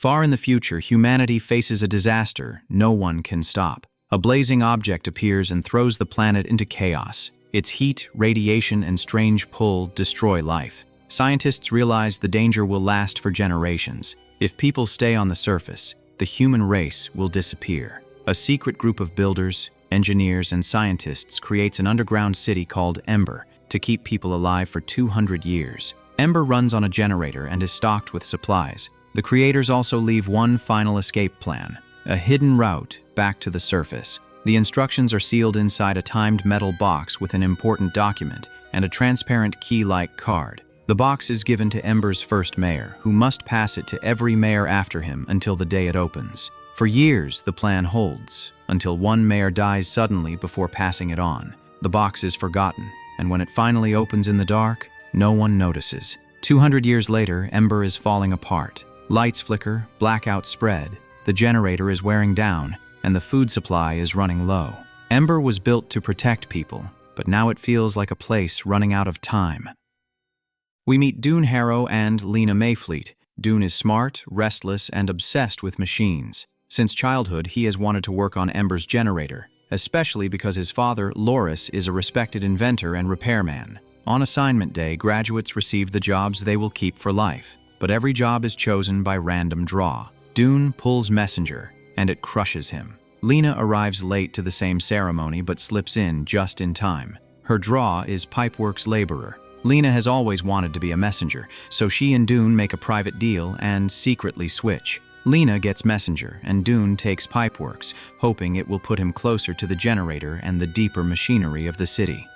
Far in the future, humanity faces a disaster no one can stop. A blazing object appears and throws the planet into chaos. Its heat, radiation, and strange pull destroy life. Scientists realize the danger will last for generations. If people stay on the surface, the human race will disappear. A secret group of builders, engineers, and scientists creates an underground city called Ember to keep people alive for 200 years. Ember runs on a generator and is stocked with supplies. The creators also leave one final escape plan, a hidden route back to the surface. The instructions are sealed inside a timed metal box with an important document and a transparent key-like card. The box is given to Ember's first mayor, who must pass it to every mayor after him until the day it opens. For years, the plan holds, until one mayor dies suddenly before passing it on. The box is forgotten, and when it finally opens in the dark, no one notices. 200 years later, Ember is falling apart. Lights flicker, blackouts spread, the generator is wearing down, and the food supply is running low. Ember was built to protect people, but now it feels like a place running out of time. We meet Dune Harrow and Lena Mayfleet. Dune is smart, restless, and obsessed with machines. Since childhood, he has wanted to work on Ember's generator, especially because his father, Loris, is a respected inventor and repairman. On assignment day, graduates receive the jobs they will keep for life, but every job is chosen by random draw. Dune pulls messenger, and it crushes him. Lena arrives late to the same ceremony but slips in just in time. Her draw is Pipeworks laborer. Lena has always wanted to be a messenger, so she and Dune make a private deal and secretly switch. Lena gets messenger, and Dune takes Pipeworks, hoping it will put him closer to the generator and the deeper machinery of the city.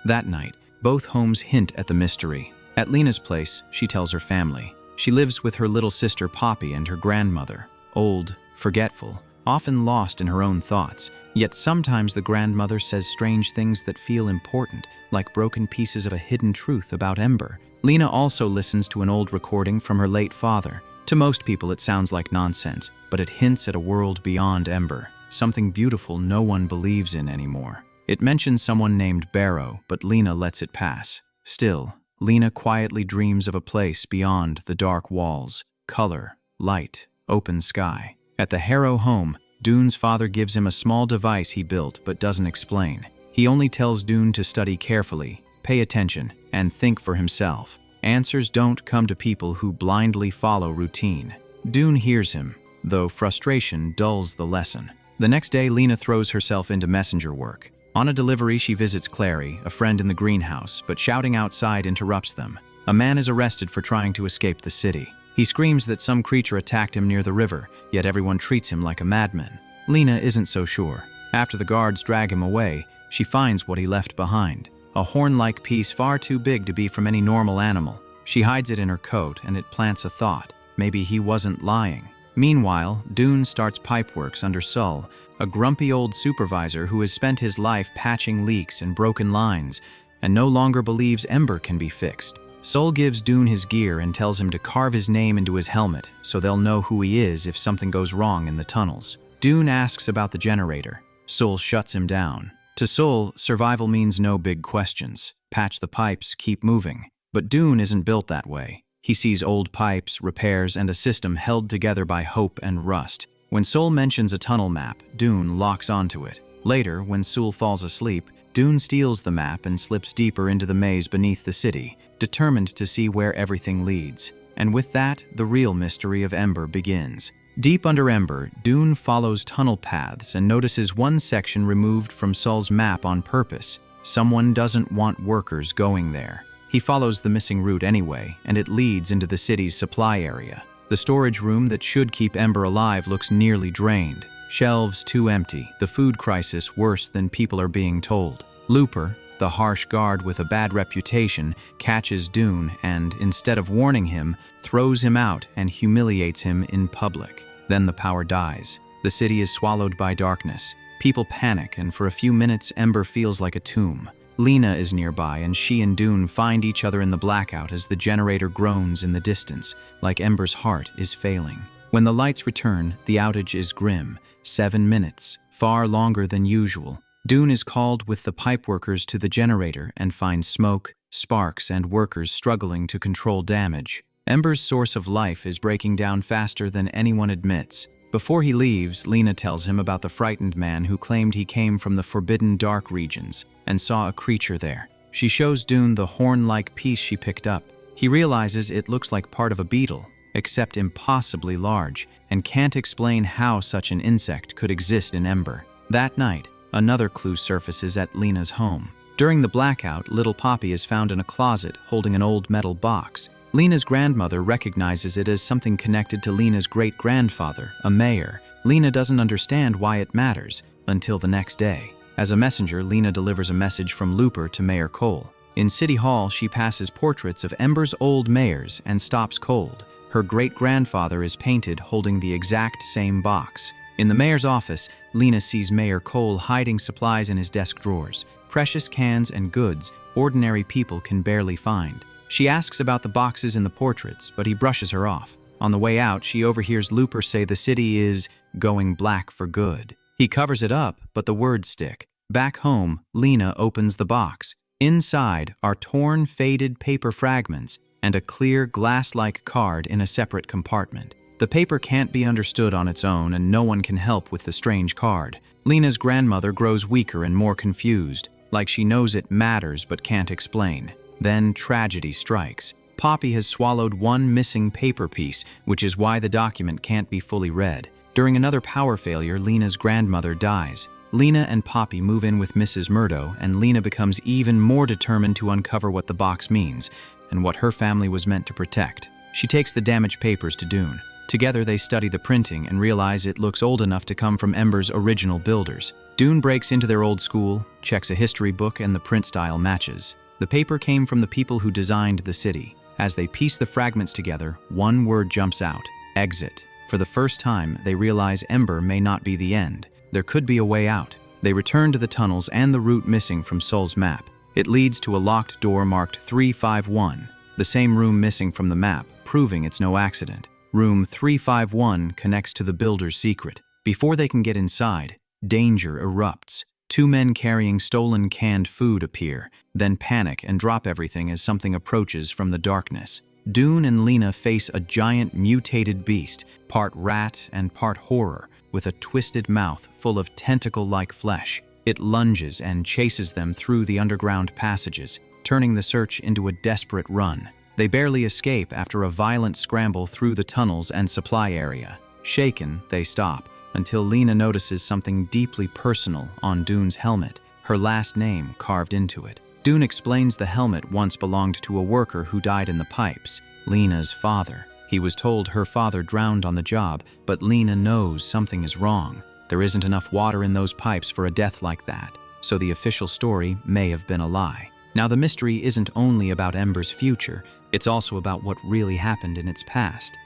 That night, both homes hint at the mystery. At Lena's place, she tells her family. She lives with her little sister Poppy and her grandmother, old, forgetful, often lost in her own thoughts. Yet sometimes the grandmother says strange things that feel important, like broken pieces of a hidden truth about Ember. Lena also listens to an old recording from her late father. To most people it sounds like nonsense, but it hints at a world beyond Ember, something beautiful no one believes in anymore. It mentions someone named Barrow, but Lena lets it pass. Still, Lena quietly dreams of a place beyond the dark walls, color, light, open sky. At the Harrow home, Dune's father gives him a small device he built but doesn't explain. He only tells Dune to study carefully, pay attention, and think for himself. Answers don't come to people who blindly follow routine. Dune hears him, though frustration dulls the lesson. The next day, Lena throws herself into messenger work. On a delivery, she visits Clary, a friend in the greenhouse, but shouting outside interrupts them. A man is arrested for trying to escape the city. He screams that some creature attacked him near the river, yet everyone treats him like a madman. Lena isn't so sure. After the guards drag him away, she finds what he left behind. A horn-like piece far too big to be from any normal animal. She hides it in her coat, and it plants a thought. Maybe he wasn't lying. Meanwhile, Dune starts Pipeworks under Sull, a grumpy old supervisor who has spent his life patching leaks and broken lines, and no longer believes Ember can be fixed. Sull gives Dune his gear and tells him to carve his name into his helmet, so they'll know who he is if something goes wrong in the tunnels. Dune asks about the generator. Sull shuts him down. To Sull, survival means no big questions. Patch the pipes, keep moving. But Dune isn't built that way. He sees old pipes, repairs, and a system held together by hope and rust. When Sull mentions a tunnel map, Dune locks onto it. Later, when Sull falls asleep, Dune steals the map and slips deeper into the maze beneath the city, determined to see where everything leads. And with that, the real mystery of Ember begins. Deep under Ember, Dune follows tunnel paths and notices one section removed from Sull's map on purpose. Someone doesn't want workers going there. He follows the missing route anyway, and it leads into the city's supply area. The storage room that should keep Ember alive looks nearly drained. Shelves too empty, the food crisis worse than people are being told. Looper, the harsh guard with a bad reputation, catches Dune and, instead of warning him, throws him out and humiliates him in public. Then the power dies. The city is swallowed by darkness. People panic, and for a few minutes Ember feels like a tomb. Lena is nearby, and she and Dune find each other in the blackout as the generator groans in the distance, like Ember's heart is failing. When the lights return, the outage is grim. 7 minutes, far longer than usual. Dune is called with the pipeworkers to the generator and finds smoke, sparks, and workers struggling to control damage. Ember's source of life is breaking down faster than anyone admits. Before he leaves, Lena tells him about the frightened man who claimed he came from the forbidden dark regions and saw a creature there. She shows Dune the horn-like piece she picked up. He realizes it looks like part of a beetle, except impossibly large, and can't explain how such an insect could exist in Ember. That night, another clue surfaces at Lena's home. During the blackout, little Poppy is found in a closet holding an old metal box. Lena's grandmother recognizes it as something connected to Lena's great-grandfather, a mayor. Lena doesn't understand why it matters until the next day. As a messenger, Lena delivers a message from Looper to Mayor Cole. In City Hall, she passes portraits of Ember's old mayors and stops cold. Her great-grandfather is painted holding the exact same box. In the mayor's office, Lena sees Mayor Cole hiding supplies in his desk drawers, precious cans and goods ordinary people can barely find. She asks about the boxes in the portraits, but he brushes her off. On the way out, she overhears Looper say the city is going black for good. He covers it up, but the words stick. Back home, Lena opens the box. Inside are torn, faded paper fragments and a clear, glass-like card in a separate compartment. The paper can't be understood on its own, and no one can help with the strange card. Lena's grandmother grows weaker and more confused, like she knows it matters but can't explain. Then tragedy strikes. Poppy has swallowed one missing paper piece, which is why the document can't be fully read. During another power failure, Lena's grandmother dies. Lena and Poppy move in with Mrs. Murdo, and Lena becomes even more determined to uncover what the box means and what her family was meant to protect. She takes the damaged papers to Dune. Together they study the printing and realize it looks old enough to come from Ember's original builders. Dune breaks into their old school, checks a history book, and the print style matches. The paper came from the people who designed the city. As they piece the fragments together, one word jumps out: exit. For the first time, they realize Ember may not be the end. There could be a way out. They return to the tunnels and the route missing from Sol's map. It leads to a locked door marked 351, the same room missing from the map, proving it's no accident. Room 351 connects to the builder's secret. Before they can get inside, danger erupts. Two men carrying stolen canned food appear, then panic and drop everything as something approaches from the darkness. Dune and Lena face a giant mutated beast, part rat and part horror, with a twisted mouth full of tentacle-like flesh. It lunges and chases them through the underground passages, turning the search into a desperate run. They barely escape after a violent scramble through the tunnels and supply area. Shaken, they stop, until Lena notices something deeply personal on Dune's helmet, her last name carved into it. Dune explains the helmet once belonged to a worker who died in the pipes, Lena's father. He was told her father drowned on the job, but Lena knows something is wrong. There isn't enough water in those pipes for a death like that, so the official story may have been a lie. Now, the mystery isn't only about Ember's future, it's also about what really happened in its past.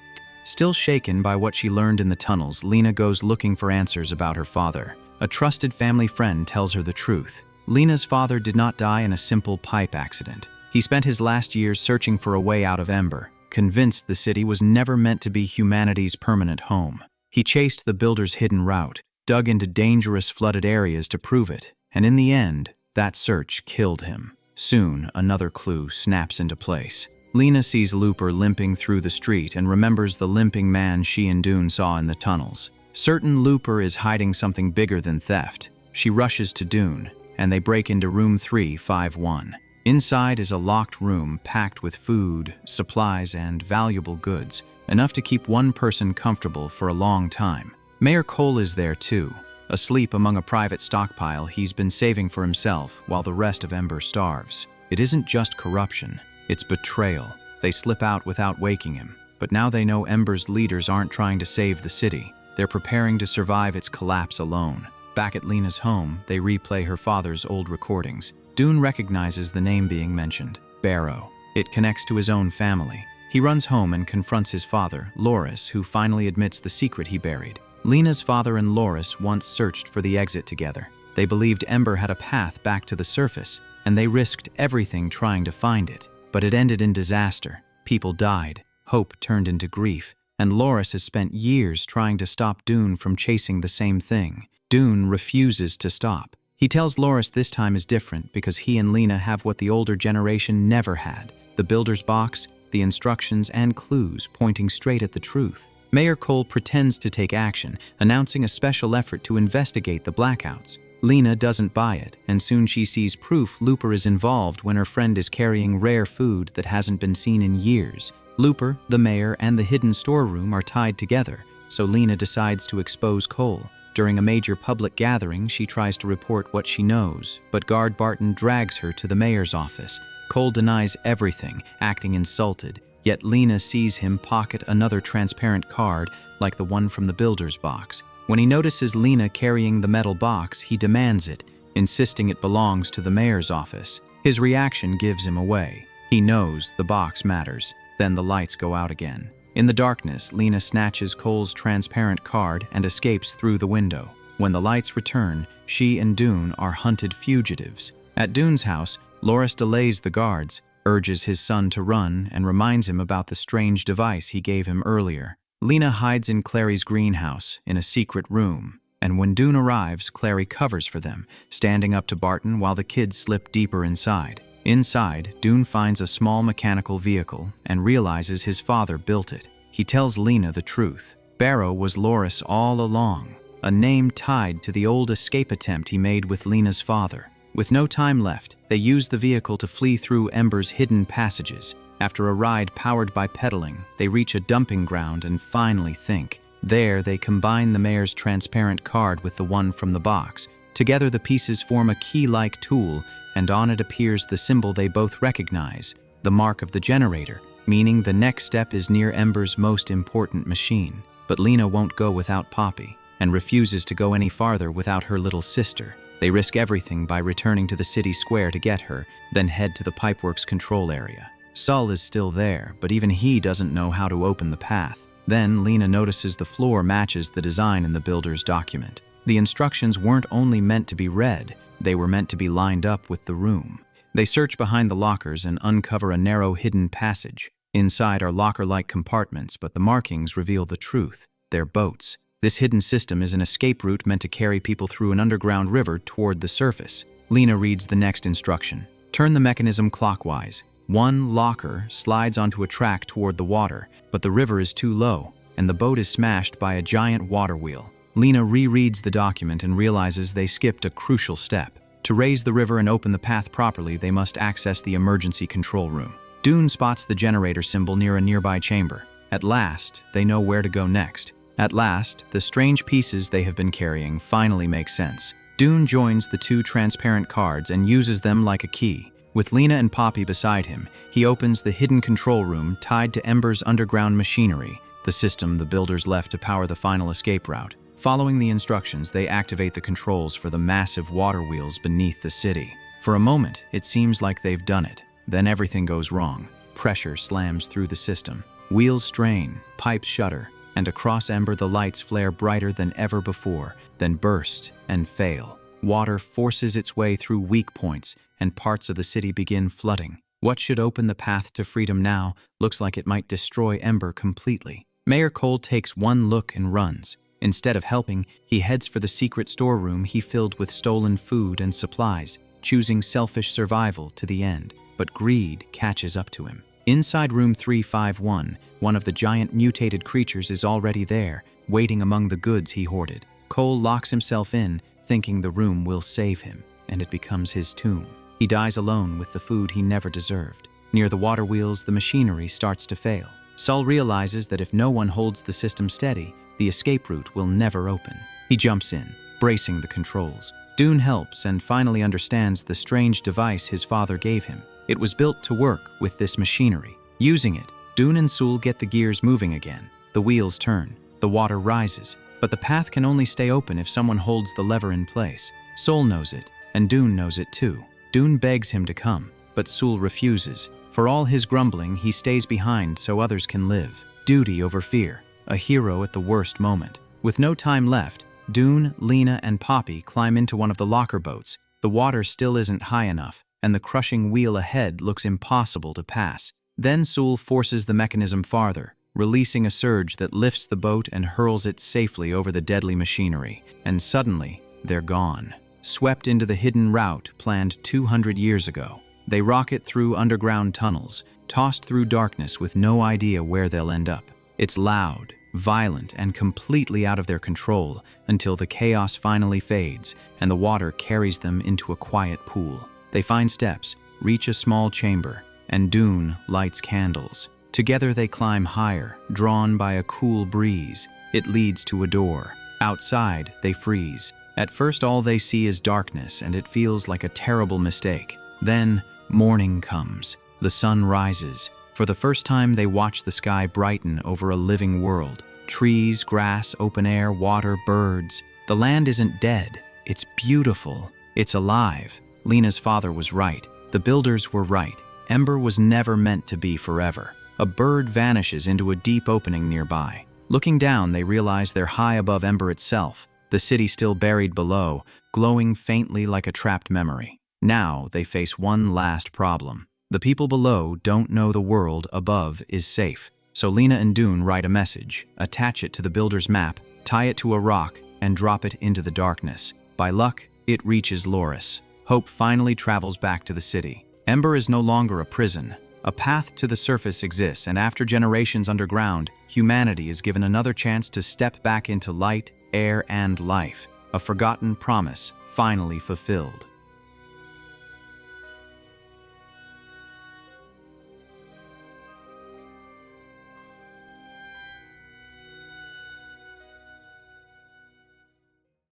Still shaken by what she learned in the tunnels, Lena goes looking for answers about her father. A trusted family friend tells her the truth. Lena's father did not die in a simple pipe accident. He spent his last years searching for a way out of Ember, convinced the city was never meant to be humanity's permanent home. He chased the builder's hidden route, dug into dangerous flooded areas to prove it, and in the end, that search killed him. Soon, another clue snaps into place. Lena sees Looper limping through the street and remembers the limping man she and Dune saw in the tunnels. Certain Looper is hiding something bigger than theft. She rushes to Dune, and they break into room 351. Inside is a locked room packed with food, supplies, and valuable goods, enough to keep one person comfortable for a long time. Mayor Cole is there too, asleep among a private stockpile he's been saving for himself while the rest of Ember starves. It isn't just corruption. It's betrayal. They slip out without waking him, but now they know Ember's leaders aren't trying to save the city. They're preparing to survive its collapse alone. Back at Lena's home, they replay her father's old recordings. Dune recognizes the name being mentioned, Barrow. It connects to his own family. He runs home and confronts his father, Loris, who finally admits the secret he buried. Lena's father and Loris once searched for the exit together. They believed Ember had a path back to the surface, and they risked everything trying to find it. But it ended in disaster. People died, hope turned into grief, and Loris has spent years trying to stop Dune from chasing the same thing. Dune refuses to stop. He tells Loris this time is different because he and Lena have what the older generation never had: the builder's box, the instructions and clues pointing straight at the truth. Mayor Cole pretends to take action, announcing a special effort to investigate the blackouts. Lena doesn't buy it, and soon she sees proof Looper is involved when her friend is carrying rare food that hasn't been seen in years. Looper, the mayor, and the hidden storeroom are tied together, so Lena decides to expose Cole. During a major public gathering, she tries to report what she knows, but guard Barton drags her to the mayor's office. Cole denies everything, acting insulted, yet Lena sees him pocket another transparent card like the one from the builder's box. When he notices Lena carrying the metal box, he demands it, insisting it belongs to the mayor's office. His reaction gives him away. He knows the box matters. Then the lights go out again. In the darkness, Lena snatches Cole's transparent card and escapes through the window. When the lights return, she and Dune are hunted fugitives. At Dune's house, Loris delays the guards, urges his son to run, and reminds him about the strange device he gave him earlier. Lena hides in Clary's greenhouse, in a secret room, and when Dune arrives, Clary covers for them, standing up to Barton while the kids slip deeper inside. Inside, Dune finds a small mechanical vehicle and realizes his father built it. He tells Lena the truth. Barrow was Loris all along, a name tied to the old escape attempt he made with Lena's father. With no time left, they use the vehicle to flee through Ember's hidden passages. After a ride powered by pedaling, they reach a dumping ground and finally think. There, they combine the mayor's transparent card with the one from the box. Together, the pieces form a key-like tool, and on it appears the symbol they both recognize, the mark of the generator, meaning the next step is near Ember's most important machine. But Lena won't go without Poppy, and refuses to go any farther without her little sister. They risk everything by returning to the city square to get her, then head to the Pipeworks control area. Sul is still there, but even he doesn't know how to open the path. Then Lena notices the floor matches the design in the builder's document. The instructions weren't only meant to be read, they were meant to be lined up with the room. They search behind the lockers and uncover a narrow hidden passage. Inside are locker-like compartments, but the markings reveal the truth. They're boats. This hidden system is an escape route meant to carry people through an underground river toward the surface. Lena reads the next instruction. Turn the mechanism clockwise. One locker slides onto a track toward the water, but the river is too low, and the boat is smashed by a giant water wheel. Lena rereads the document and realizes they skipped a crucial step. To raise the river and open the path properly, they must access the emergency control room. Dune spots the generator symbol near a nearby chamber. At last, they know where to go next. At last, the strange pieces they have been carrying finally make sense. Dune joins the two transparent cards and uses them like a key. With Lena and Poppy beside him, he opens the hidden control room tied to Ember's underground machinery, the system the builders left to power the final escape route. Following the instructions, they activate the controls for the massive water wheels beneath the city. For a moment, it seems like they've done it. Then everything goes wrong. Pressure slams through the system. Wheels strain, pipes shudder, and across Ember the lights flare brighter than ever before, then burst and fail. Water forces its way through weak points, and parts of the city begin flooding. What should open the path to freedom now looks like it might destroy Ember completely. Mayor Cole takes one look and runs. Instead of helping, he heads for the secret storeroom he filled with stolen food and supplies, choosing selfish survival to the end. But greed catches up to him. Inside room 351, one of the giant mutated creatures is already there, waiting among the goods he hoarded. Cole locks himself in, thinking the room will save him, and it becomes his tomb. He dies alone with the food he never deserved. Near the water wheels, the machinery starts to fail. Sul realizes that if no one holds the system steady, the escape route will never open. He jumps in, bracing the controls. Dune helps and finally understands the strange device his father gave him. It was built to work with this machinery. Using it, Dune and Sul get the gears moving again. The wheels turn, the water rises, but the path can only stay open if someone holds the lever in place. Sul knows it, and Dune knows it too. Dune begs him to come, but Sul refuses. For all his grumbling, he stays behind so others can live. Duty over fear, a hero at the worst moment. With no time left, Dune, Lena, and Poppy climb into one of the locker boats. The water still isn't high enough, and the crushing wheel ahead looks impossible to pass. Then Sul forces the mechanism farther, releasing a surge that lifts the boat and hurls it safely over the deadly machinery. And suddenly, they're gone, swept into the hidden route planned 200 years ago. They rocket through underground tunnels, tossed through darkness with no idea where they'll end up. It's loud, violent, and completely out of their control until the chaos finally fades and the water carries them into a quiet pool. They find steps, reach a small chamber, and Dune lights candles. Together they climb higher, drawn by a cool breeze. It leads to a door. Outside, they freeze. At first, all they see is darkness, and it feels like a terrible mistake. Then, morning comes. The sun rises. For the first time, they watch the sky brighten over a living world. Trees, grass, open air, water, birds. The land isn't dead. It's beautiful. It's alive. Lena's father was right. The builders were right. Ember was never meant to be forever. A bird vanishes into a deep opening nearby. Looking down, they realize they're high above Ember itself, the city still buried below, glowing faintly like a trapped memory. Now they face one last problem. The people below don't know the world above is safe. So Lena and Dune write a message, attach it to the builder's map, tie it to a rock, and drop it into the darkness. By luck, it reaches Loris. Hope finally travels back to the city. Ember is no longer a prison. A path to the surface exists, and after generations underground, humanity is given another chance to step back into light, air, and life. A forgotten promise, finally fulfilled.